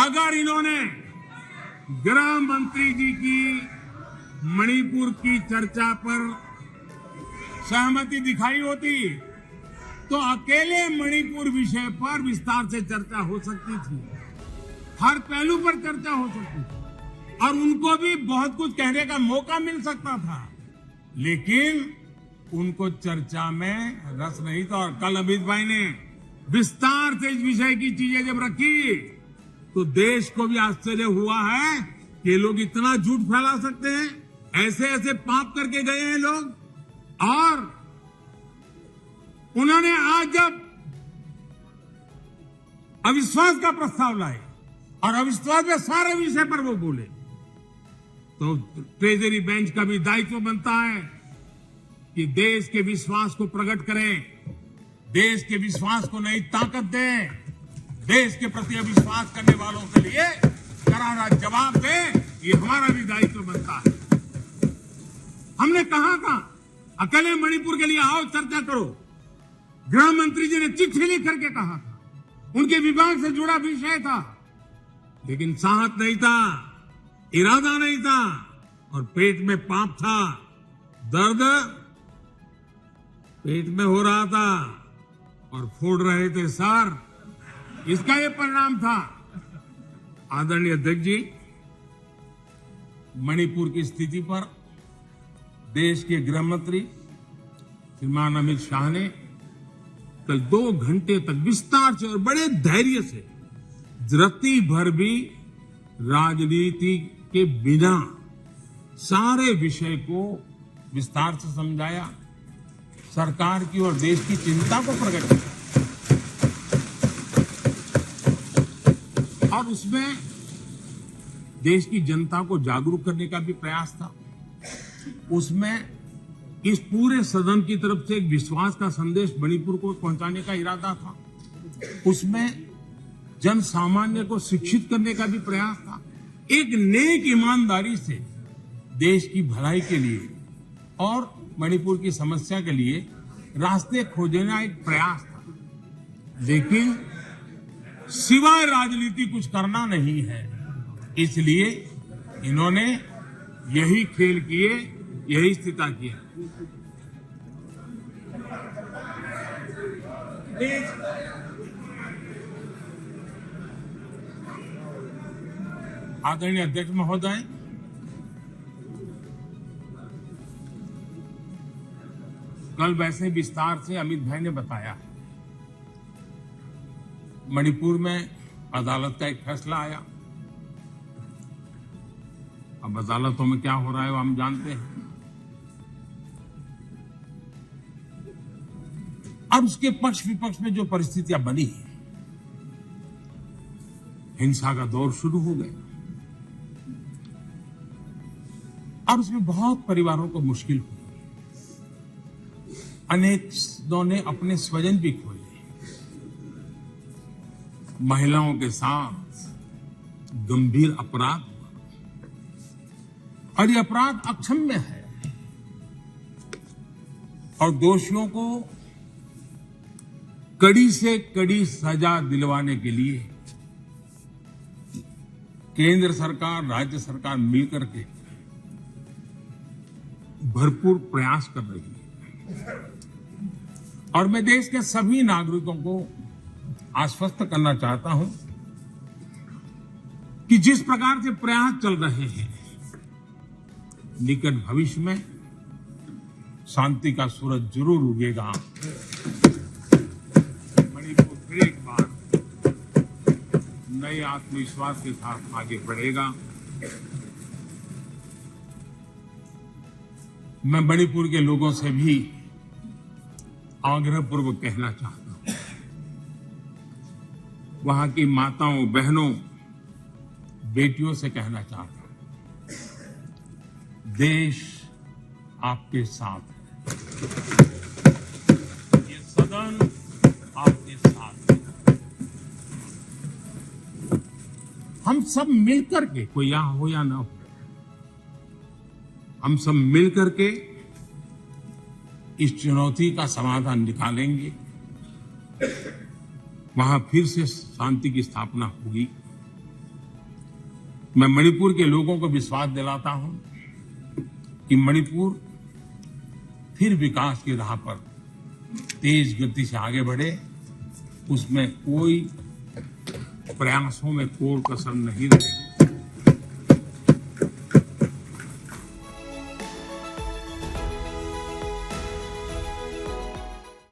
अगर इन्होंने गृह मंत्री जी की मणिपुर की चर्चा पर सहमति दिखाई होती तो अकेले मणिपुर विषय पर विस्तार से चर्चा हो सकती थी, हर पहलू पर चर्चा हो सकती थी और उनको भी बहुत कुछ कहने का मौका मिल सकता था, लेकिन उनको चर्चा में रस नहीं था। और कल अमित भाई ने विस्तार से इस विषय की चीजें जब रखी तो देश को भी आश्चर्य हुआ है कि लोग इतना झूठ फैला सकते हैं, ऐसे ऐसे पाप करके गए हैं लोग। और उन्होंने आज जब अविश्वास का प्रस्ताव लाए और अविश्वास में सारे विषय पर वो बोले तो ट्रेजरी बेंच का भी दायित्व बनता है कि देश के विश्वास को प्रकट करें, देश के विश्वास को नई ताकत दें, देश के प्रति अविश्वास करने वालों के लिए करारा जवाब दें, ये हमारा भी दायित्व बनता है। हमने कहा था अकेले मणिपुर के लिए आओ चर्चा करो, गृह मंत्री जी ने चिट्ठी लिख करके कहा था, उनके विभाग से जुड़ा विषय था, लेकिन साहस नहीं था, इरादा नहीं था और पेट में पाप था, दर्द पेट में हो रहा था और फोड़ रहे थे सर, इसका ये परिणाम था। आदरणीय अध्यक्ष जी, मणिपुर की स्थिति पर देश के गृह मंत्री श्रीमान अमित शाह ने कल 2 घंटे तक विस्तार से और बड़े धैर्य से रत्ती भर भी राजनीति के बिना सारे विषय को विस्तार से समझाया, सरकार की और देश की चिंता को प्रकट किया और उसमें देश की जनता को जागरूक करने का भी प्रयास था। उसमें इस पूरे सदन की तरफ से एक विश्वास का संदेश मणिपुर को पहुंचाने का इरादा था, उसमें जन सामान्य को शिक्षित करने का भी प्रयास था, एक नेक ईमानदारी से देश की भलाई के लिए और मणिपुर की समस्या के लिए रास्ते खोजने का एक प्रयास था। लेकिन सिवाय राजनीति कुछ करना नहीं है, इसलिए इन्होंने यही खेल किए, यही स्थिति किया। आदरणीय अध्यक्ष महोदय, कल वैसे विस्तार से अमित भाई ने बताया, मणिपुर में अदालत का एक फैसला आया। अब अदालतों में क्या हो रहा है वो हम जानते हैं। अब उसके पक्ष विपक्ष में जो परिस्थितियां बनी, हिंसा का दौर शुरू हो गया और उसमें बहुत परिवारों को मुश्किल हुई, अनेकों ने अपने स्वजन भी खोए, महिलाओं के साथ गंभीर अपराध हुआ और ये अपराध अक्षम्य है और दोषियों को कड़ी से कड़ी सजा दिलवाने के लिए केंद्र सरकार, राज्य सरकार मिलकर के भरपूर प्रयास कर रही है और मैं देश के सभी नागरिकों को आश्वस्त करना चाहता हूं कि जिस प्रकार से प्रयास चल रहे हैं, निकट भविष्य में शांति का सूरज जरूर उगेगा। मणिपुर फिर एक बार नए आत्मविश्वास के साथ आगे बढ़ेगा। मैं मणिपुर के लोगों से भी आग्रहपूर्वक कहना चाहता हूं, वहां की माताओं, बहनों, बेटियों से कहना चाहता हूं, देश आपके साथ है, ये सदन आपके साथ है। हम सब मिलकर के, कोई यहां हो या ना हो, हम सब मिलकर के इस चुनौती का समाधान निकालेंगे। वहां फिर से शांति की स्थापना होगी मैं मणिपुर के लोगों को विश्वास दिलाता हूं कि मणिपुर फिर विकास की राह पर तेज गति से आगे बढ़े, उसमें कोई प्रयासों में कोई कसर नहीं रहेगी।